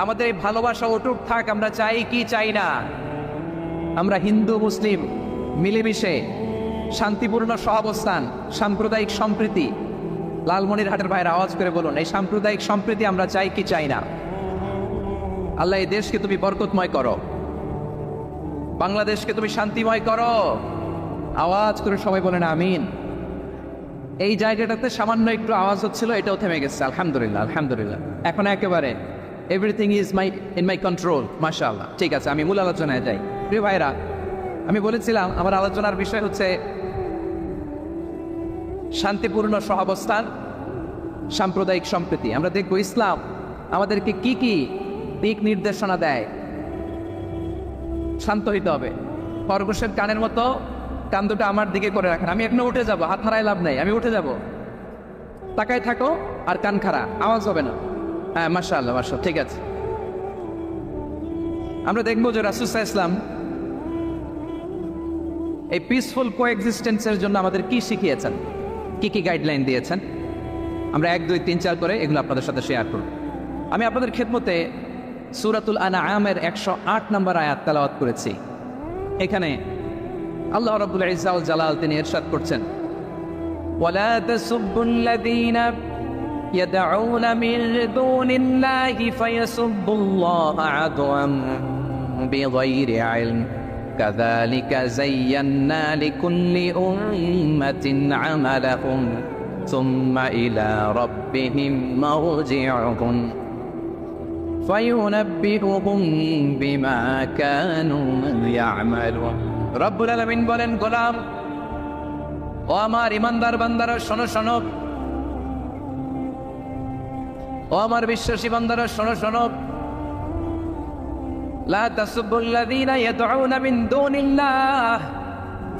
আমাদের এই ভালোবাসা অটুট থাক, আমরা চাই কি চাই না? আমরা হিন্দু মুসলিম মিলেমিশে শান্তিপূর্ণ সহাবস্থান, সাম্প্রদায়িক সম্প্রীতি। লালমনিরহাটের ভাইয়ের আওয়াজ করে বলুন, এই সাম্প্রদায়িক সম্প্রীতি আমরা চাই কি চাই না? আল্লাহ এই দেশকে তুমি বরকতময় করো, বাংলাদেশকে তুমি শান্তিময় করো। আওয়াজ করে সবাই বলেন আমিন। এই জায়গাটাতে সামান্য একটু আওয়াজ হচ্ছিল, এটাও থেমে গেছে। আলহামদুলিল্লাহ, আলহামদুলিল্লাহ। এখন একেবারে everything is in my control. মাশাআল্লাহ। ঠিক আছে, আমি মূল আলোচনায় যাই। প্রিয় ভাইরা, আমি বলেছিলাম আমার আলোচনার বিষয় হচ্ছে শান্তিপূর্ণ সহাবস্থান, সাম্প্রদায়িক সম্প্রীতি। আমরা দেখব ইসলাম আমাদেরকে কি কি দিক নির্দেশনা দেয়। শান্ত হইতে হবে। খরগোশের কানের মতো কান দুটো আমার দিকে করে রাখেন। আমি এখনো উঠে যাব, হাত হারায় লাভ নাই, আমি উঠে যাব। তাকায় থাকো আর কান খাড়া, আওয়াজ হবে না। হ্যাঁ, মাশাআল্লাহ মাশাআল্লাহ, ঠিক আছে। আমরা দেখবো যে রাসূল সাল্লাল্লাহু আলাইহি ওয়াসাল্লাম এই পিসফুল কোএক্সিস্টেন্সের জন্য আমাদের কি শিখিয়েছেন, কি কি গাইডলাইন দিয়েছেন। আমরা 1, 2, 3, 4 করে এগুলো আপনাদের সাথে শেয়ার করব। আমি আপনাদের খেদমতে সূরাতুল আনআমের 108 নম্বর আয়াত তেলাওয়াত করেছি। এখানে আল্লাহ রাব্বুল ইজ্জা ওয়াল জালাল তিনি ইরশাদ করছেন, ওয়ালা তাসুবুল্লাযীনা ইয়াদউনা মিন দুনিল্লাহি ফায়াসুবুল্লাহা আদওয়ান বিগাইরি ইলম কাযালিকা যায়্যান্না লিকুল্লি উম্মাতিন আমালাহুম সুম্মা ইলা রাব্বিহিম মারজিউহুম ফায়ুনাব্বিউহুম বিমা কানু ইয়ামালুন। রব্বুল আলামিন বলেন, গোলাম ও আমার ইমানদার বান্দারা শোনো শোনো, ও আমার বিশ্বাসী বান্দারা শোনো শোনো, লা তাসুবুল্লাযীনা ইয়াদউনা মিন দুনিল্লাহ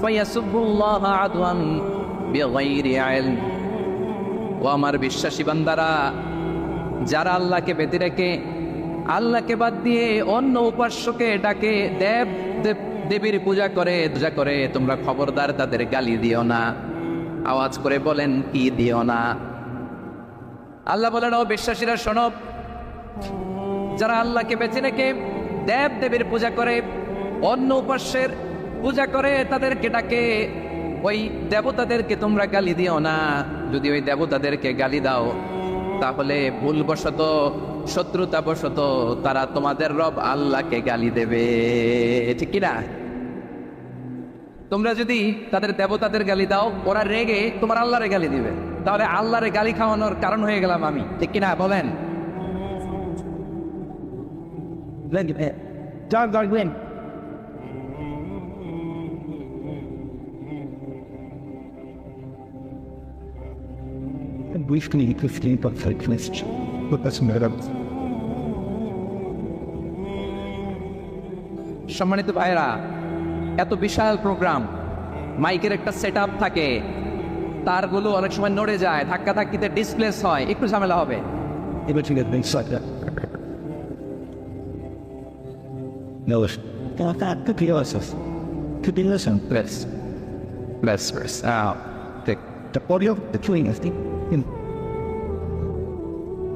ফায়াসুবুল্লাহা আদওয়ান বিগাইরি ইলম। ও আমার বিশ্বাসী বান্দারা, যারা আল্লাহকে ব্যতি রেখে, আল্লাহকে বাদ দিয়ে অন্য উপাস্যকে ডাকে, দেবীর পূজা করে, তোমরা খবরদার তাদের গালি দিও না। আওয়াজ করে বলেন, কি দিও না? আল্লাহ বলেন, ও বিশ্বাসীরা শোনো, যারা আল্লাহকে বেছে রেখে দেবীর পূজা করে, অন্য উপাস্যের পূজা করে, তাদেরকে ডাকে, ওই দেবতাদেরকে তোমরা গালি দিও না। যদি ওই দেবতাদেরকে গালি দাও, তাহলে ভুলবশত, শত্রুতাবশত তারা তোমাদের রব আল্লাহকে গালি দেবে, ঠিক কিনা? তোমরা যদি তাদের দেবতাদের গালি দাও, ওরা রেগে তোমার আল্লাহরে গালি দিবে, তাহলে আল্লাহরে গালি খাওয়ানোর কারণ হয়ে গেলাম আমি, ঠিক কিনা বলেন? Briefly, perfect message. But that's not up. সম্মানিত ভাইরা, এত বিশাল প্রোগ্রাম, মাইকের একটা সেট আপ থাকে, তারগুলো অনেক সময় নড়ে যায়, ধাক্কা ধাক্কিতে ডিসপ্লেস হয়, একটু ঝামেলা হবে। Everything that makes like that. No, it's not that. Could be awesome. Could be listen. Best. The body of the twin is the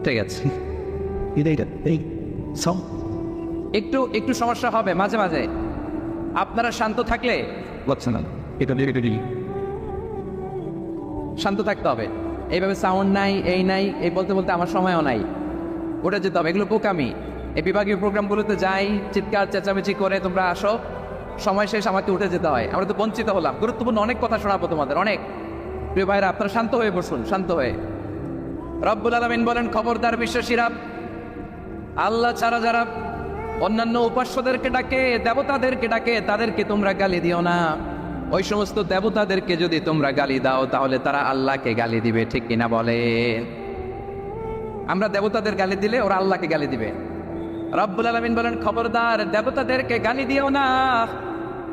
ঠিক আছে। you need it. Hey, some. একটু সমস্যা হবে মাঝে মাঝে। আপনারা শান্ত থাকলে, What's another? It শান্ত থাকতে হবে। এইভাবে সাউন্ড নাই, এই নাই, এই বলতে বলতে আমার সময়ও নাই, উঠে যেতে হবে। এগুলো বোকামি। এই বিভাগীয় প্রোগ্রামগুলোতে যাই, চিৎকার চেঁচামেচি করে তোমরা আসো, সময় শেষ, আমাকে উঠে যেতে হয়। আমরা তো বঞ্চিত হলাম। গুরুত্বপূর্ণ অনেক কথা শোনাবো তোমাদের, অনেক। প্রিয় ভাইরা, আপনারা শান্ত হয়ে বসুন, শান্ত হয়ে। রব্বুল আলামিন বলেন, খবরদার বিশ্বাসীরা, আল্লাহ ছাড়া যারা অন্যান্য উপাস্যদেরকে ডাকে, দেবতাদেরকে ডাকে, তাদেরকে তোমরা গালি দিও না। ওই সমস্ত দেবতাদেরকে যদি তোমরা গালি দাও, তাহলে তারা আল্লাহকে গালি দিবে, ঠিক কিনা বলেন? আমরা দেবতাদের গালি দিলে ওরা আল্লাহকে গালি দিবে। রব্বুল আলামিন বলেন, খবরদার দেবতাদেরকে গালি দিও না,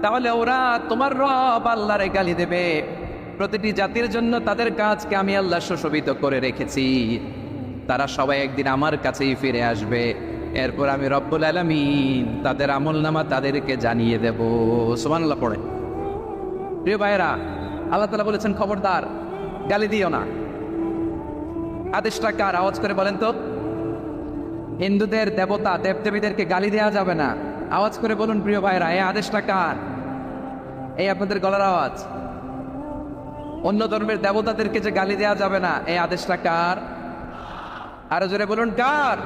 তাহলে ওরা তোমার রব আল্লাহরে গালি দেবে। প্রতিটি জাতির জন্য তাদের কাজকে আমি আল্লাহ সুশোভিত করে রেখেছি। তারা সবাই একদিন আমার কাছেই ফিরে আসবে। এরপর আমি রব্বুল আলামিন তাদের আমলনামা তাদেরকে জানিয়ে দেব। সুবহানাল্লাহ পড়ে। প্রিয় ভাইয়েরা, আল্লাহ তাআলা বলেছেন, খবরদার গালি দিও না। আদেশটা কার? আওয়াজ করে বলেন তো। হিন্দুদের দেবতা দেবদেবীদেরকে গালি দেওয়া যাবে না। আওয়াজ করে বলুন প্রিয় ভাইয়েরা, এই আদেশটা কার? এই আপনাদের গলার আওয়াজ। অন্য ধর্মের দেবতাদেরকে যে গালি দেওয়া যাবে না, এই আদেশটা কার? আরো জোরে বলুন, কার?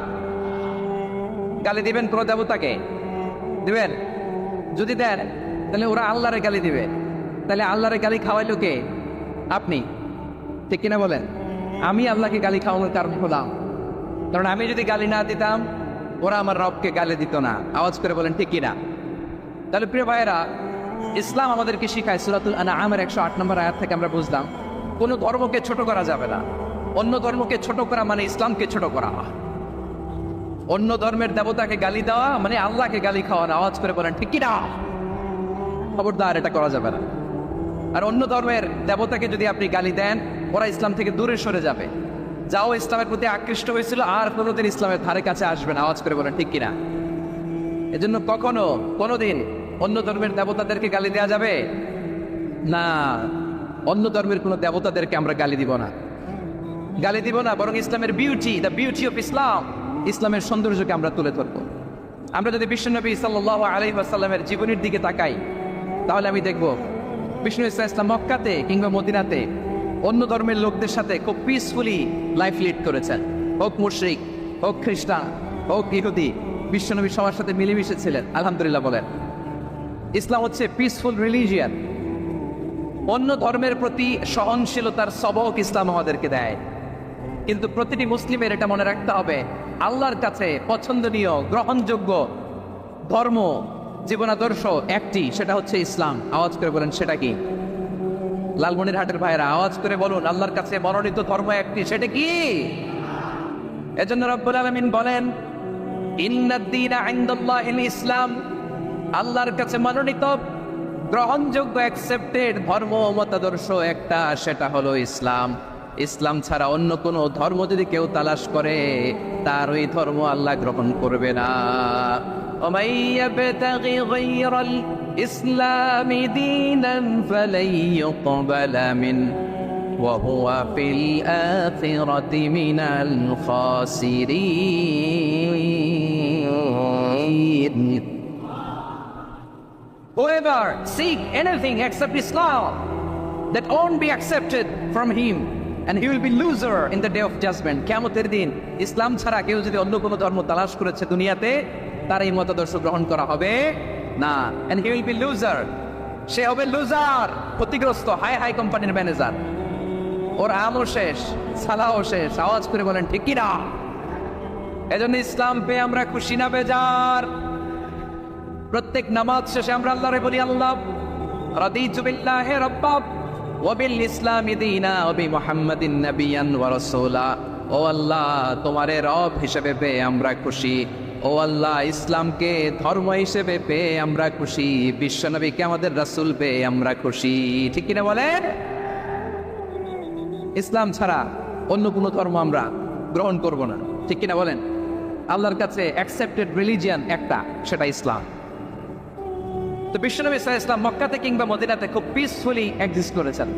গালি দিবেন কোন দেবতাকে? দিবেন? যদি দেন, তাহলে ওরা আল্লাহরে গালি দিবে। তাহলে আল্লাহরে গালি খাওয়াইলো কে? আপনি, ঠিক কিনা বলেন? আমি আল্লাহকে গালি খাওয়ানোর কারণ হলাম। কারণ আমি যদি গালি না দিতাম, ওরা আমার রবকে গালি দিত না। আওয়াজ করে বলেন ঠিক কিনা? তাহলে প্রিয় ভাইয়েরা, ইসলাম আমাদেরকে শিখায়, সূরাতুল আনআমের 108 নম্বর আয়াত থেকে আমরা বুঝলাম, কোনো ধর্মকে ছোট করা যাবে না। অন্য ধর্মকে ছোট করা মানে ইসলামকে ছোট করা। অন্য ধর্মের দেবতাকে গালি দেওয়া মানে আল্লাহকে গালি খাওয়ানো। আওয়াজ করে বলেন ঠিক কিনা? খবরদার, এটা করা যাবে না। আর অন্য ধর্মের দেবতাকে যদি আপনি গালি দেন, ওরা ইসলাম থেকে দূরে সরে যাবে। যাও ইসলামের প্রতি আকৃষ্ট হয়েছিল আর কোনোদিন ইসলামের ধারে কাছে আসবে না। আওয়াজ করে বলেন ঠিক কিনা? এজন্য কখনো কোনোদিন অন্য ধর্মের দেবতাদেরকে গালি দেওয়া যাবে না। অন্য ধর্মের কোনো দেবতাদেরকে আমরা গালি দিব না, গালি দিব না। বরং ইসলামের beauty, the beauty of Islam, ইসলামের সৌন্দর্যকে আমরা তুলে ধরব। আমরা যদি বিশ্বনবী সাল্লাল্লাহু আলাইহি ওয়াসাল্লামের জীবনের দিকে তাকাই, তাহলে আমি দেখব বিষ্ণু ইসলাম মক্কাতে কিংবা মদিনাতে অন্য ধর্মের লোকদের সাথে খুব পিসফুলি লাইফ লিড করেছেন। হোক মুশরিক, হোক খ্রিস্টান, হোক ইহুদি, বিশ্বনবী সবার সাথে মিলেমিশে ছিলেন। আলহামদুলিল্লাহ বলেন। ইসলাম হচ্ছে পিসফুল রিলিজিয়ান। অন্য ধর্মের প্রতি সহনশীলতার সবক ইসলাম আমাদেরকে দেয়। কিন্তু প্রতিটি মুসলিমের এটা মনে রাখতে হবে, আল্লাহর কাছে পছন্দনীয় গ্রহণযোগ্য ধর্ম, জীবনাদর্শ একটি, সেটা হচ্ছে ইসলাম। আওয়াজ করে বলেন সেটা কি? লালমনিরহাটের ভাইয়েরা আওয়াজ করে বলুন, আল্লাহর কাছে মনোনীত ধর্ম একটি, সেটা কি? এজন্য রব্বুল আলামিন বলেন, ইন্নাদ-দীনা ইনদাল্লাহিল ইসলাম। আল্লাহর কাছে মনোনীত গ্রহণযোগ্য অ্যাকসেপ্টেড ধর্ম মতাদর্শ একটা, সেটা হলো ইসলাম। ইসলাম ছাড়া অন্য কোনো ধর্ম যদি কেউ তালাশ করে, তার ওই ধর্ম আল্লাহ গ্রহণ করবে না। ومن يبتغي غير الإسلام دينا فلن يقبل منه وهو في الآخرة من الخاسرين. Whoever seek anything except Islam, that won't be accepted from him, and he will be loser in the day of judgment. কিয়ামতের দিন ইসলাম ছাড়া কেউ যদি অন্য কোনো ধর্ম তালাশ করেছে দুনিয়াতে, তার এই মতাদর্শ গ্রহণ করা হবে না। and he will be loser, সে হবে লুজার, ক্ষতিগ্রস্ত। হাই হাই কোম্পানির ম্যানেজার, ওর আমও শেষ, সালাও শেষ। আওয়াজ করে বলেন ঠিক কি না? এজন্য ইসলাম পেয়ে আমরা খুশি না বেজার? প্রত্যেক নামাজ শেষে আমরা আল্লাহরে বলি, আল্লাহ রাদিতু বিল্লাহি রাব্বা ওয়া বিল ইসলামি দীনা ওয়া বি মুহাম্মাদিন নাবিয়ান ওয়া রাসূলা। ও আল্লাহ, তোমারে রব হিসেবে পেয়ে আমরা খুশি। ও আল্লাহ, ইসলামকে ধর্ম হিসেবে পেয়ে আমরা খুশি। বিশ্বনবীকে আমাদের রাসূল পেয়ে আমরা খুশি। ঠিক কিনা বলেন? ইসলাম ছাড়া অন্য কোনো ধর্ম আমরা গ্রহণ করব না। ঠিক কিনা বলেন? আল্লাহর কাছে অ্যাকসেপ্টেড রিলিজিয়ান একটা, সেটা ইসলাম। তো বিশ্বনবী সাল্লাল্লাহু আলাইহি ওয়াসাল্লাম মক্কাতে কিংবা মদিনাতে খুব পিসফুলি এক্সিস্ট করেছেন,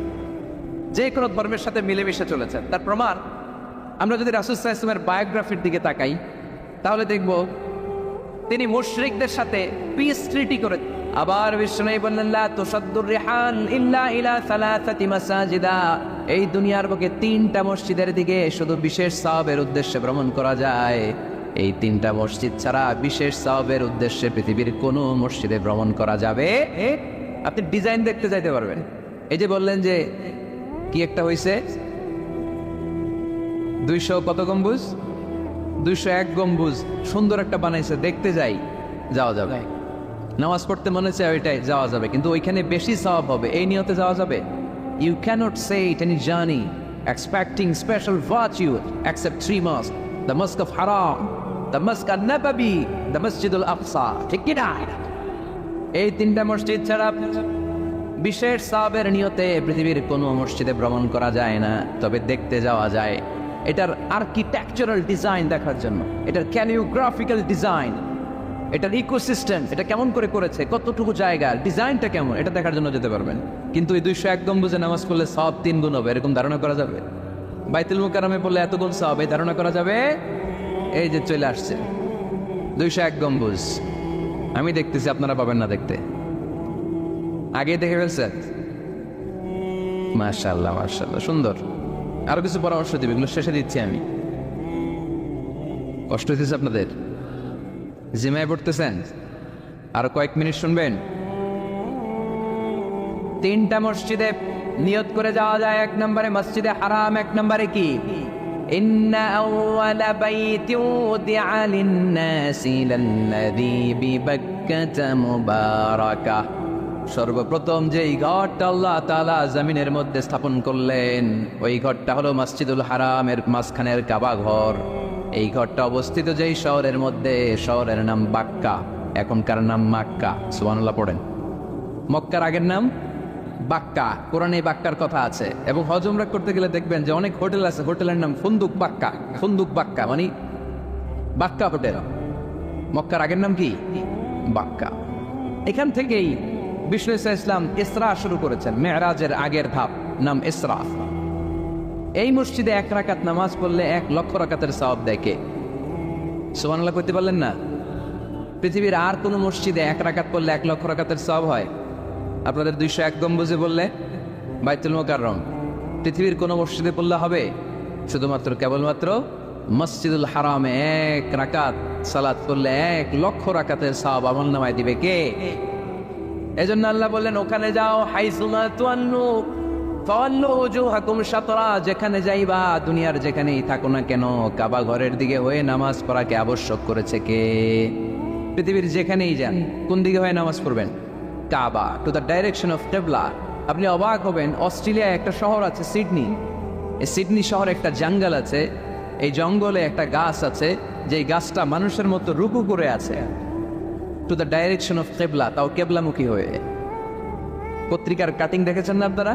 যে কোনো ধর্মের সাথে মিলেমিশে চলেছেন। তার প্রমাণ আমরা যদি রাসূল সাল্লাল্লাহু আলাইহি ওয়াসাল্লামের বায়োগ্রাফির দিকে তাকাই, তাহলে দেখব তিনি মুশরিকদের সাথে পিস ট্রিটি করে। আবার বিশ্বনবী বললেন, লা তুসাদ্দুর রিহাল ইল্লা ইলা সালাসাতি মাসাজিদা। এই দুনিয়ার বুকে তিনটা মসজিদের দিকে শুধু বিশেষ সওয়াবের উদ্দেশ্যে ভ্রমণ করা যায়। এই তিনটা মসজিদ ছাড়া বিশেষ সওয়াবের উদ্দেশ্যে পৃথিবীর কোনো মসজিদে ভ্রমণ করা যাবে। আপনি ডিজাইন দেখতে যাইতে পারবেন। এই যে বললেন যে কি একটা হয়েছে 200 কত গম্বুজ, 201 গম্বুজ, সুন্দর একটা বানাইছে, দেখতে যাই, যাওয়া যাবে। নামাজ পড়তে মনে হচ্ছে ওইটাই যাওয়া যাবে, কিন্তু ওইখানে বেশি সওয়াব হবে, এই নিয়তে যাওয়া যাবে? You cannot say it any journey expecting special virtue except 3 mosques, the Mosque of Haram, the Mosque al-Nabawi, the Masjid al-Aqsa. ঠিক কি না? এই তিনটা মসজিদ ছাড়া বিশেষ সওয়াবের নিয়তে পৃথিবীর কোনো মসজিদে ভ্রমণ করা যায় না, তবে দেখতে যাওয়া যায়। এটার আর্কিটেকচারাল ডিজাইন দেখার জন্য, এটার ক্যালিওগ্রাফিক্যাল ডিজাইন, এটার ইকোসিস্টেম, এটা কেমন করে করেছে, কতটুকু জায়গা, ডিজাইনটা কেমন, এটা দেখার জন্য যেতে পারবেন। কিন্তু এই 201 গম্বুজে নামাজ পড়লে সওয়াব 3 গুণ হবে, এরকম ধারণা করা যাবে? বাইতুল মুকাররমে পড়লে এত গুণ সওয়াব, এই ধারণা করা যাবে? এই যে চলে আসছে 201 গম্বুজ, আমি দেখতেছি, আপনারা পাবেন না দেখতে। আগে দেখে ফেলছেন? মাশাআল্লাহ মাশাআল্লাহ, সুন্দর। আরো কিছু পরামর্শ দিবে, এগুলো শেষে দিচ্ছি আমি। কষ্ট হইতেছে আপনাদের? জিমায় পড়তেছেন? আরো কয়েক মিনিট শুনবেন। 3টা মসজিদে নিয়ত করে যাওয়া যায়। 1 নম্বরে মসজিদে হারাম, 1 নম্বরে কি? ইন্না আউওয়ালা বাইতি উদিআ লিন-নাসি লাল্লাযী বিবাক্কাতা মুবারাকা। সর্বপ্রথম যেই ঘরটা আল্লাহ তাআলা জমিনের মধ্যে স্থাপন করলেন, ওই ঘরটা হলো মসজিদুল হারামের মাঝখানের কাবা ঘর। এই ঘরটা অবস্থিত যেই শহরের মধ্যে, শহরের নাম বাক্কা, এখনকার নাম মাক্কা। সুবহানাল্লাহ পড়েন। মক্কার আগের নাম বাক্কা। কোরআনে এই বাক্কার কথা আছে, এবং হজ উমরা করতে গেলে দেখবেন যে অনেক হোটেল আছে, হোটেলের নাম ফুন্দুক বাক্কা। ফুন্দুক বাক্কা মানে বাক্কা হোটেল। মক্কার আগের নাম কি? বাক্কা। এখান থেকেই বিষ্ণু ইসলাম ইসরা শুরু করেছেন, মেরাজের আগের ধাপ, নাম ইসরা। এই মসজিদে 1 রাকাত নামাজ পড়লে 1 লক্ষ রাকাতের সওয়াব দেয় কে? সুবহানাল্লাহ কইতে পারলেন না? পৃথিবীর আর কোন মসজিদে 1 রাকাত পড়লে 1 লক্ষ রাকাতের সওয়াব হয়? আপনাদের 201 গম্বুজে বললে, বাইতুল মুকাররম, পৃথিবীর কোন মসজিদে পড়লে হবে? শুধুমাত্র কেবলমাত্র মসজিদুল হারামে 1 রাকাত সালাত করলে 1 লক্ষ রাকাতের সওয়াব আমলনামায় দিবে কে? এজন্য আল্লাহ বললেন, ওখানে যাও, হাইসুমা তুয়ান্নু ফাওয়াল্লু ওজুহাকুম শাতরা, যেখানে যাইবা, দুনিয়ার যেখানেই থাকো না কেন, কাবা ঘরের দিকে হয়ে নামাজ পড়াকে আবশ্যক করেছে কে? পৃথিবীর যেখানেই যান, কোন দিকে হয়ে নামাজ পড়বেন? কাবা, টু দ্য ডাইরেকশন অফ কিবলা। আপনি অবাক হবেন, অস্ট্রেলিয়ায় একটা শহর আছে সিডনি। এই সিডনি শহরে একটা জঙ্গল আছে, এই জঙ্গলে একটা গাছ আছে, যেই গাছটা মানুষের মতো রুকু করে আছে, টু দ্য ডাইরেকশন অফ কিবলা, তাও কেবলামুখী হয়ে। পত্রিকার কাটিং দেখেছেন না আপনারা?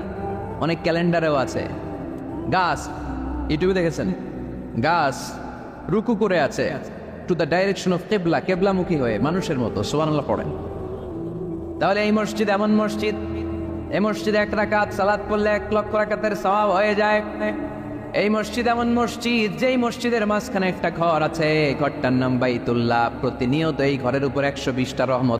অনেক ক্যালেন্ডারেও আছে। গাছ, ইউটিউবে দেখেছেন, গাছ রুকু করে আছে টু দ্য ডাইরেকশন অফ কিবলা, কেবলামুখী হয়ে, মানুষের মতো। সুবহানাল্লাহ পড়েন। তাহলে এই মসজিদ এমন মসজিদ, এই মসজিদে 1 রাকাত সালাত পড়লে 1 লক্ষ রাকাতের সওয়াব হয়ে যায়। এই মসজিদ এমন মসজিদ, যেই মসজিদের মাঝখানে একটা ঘর আছে, ঘরটার নাম বাইতুল্লাহ। প্রতিনিয়ত এই ঘরের উপর 120টা রহমত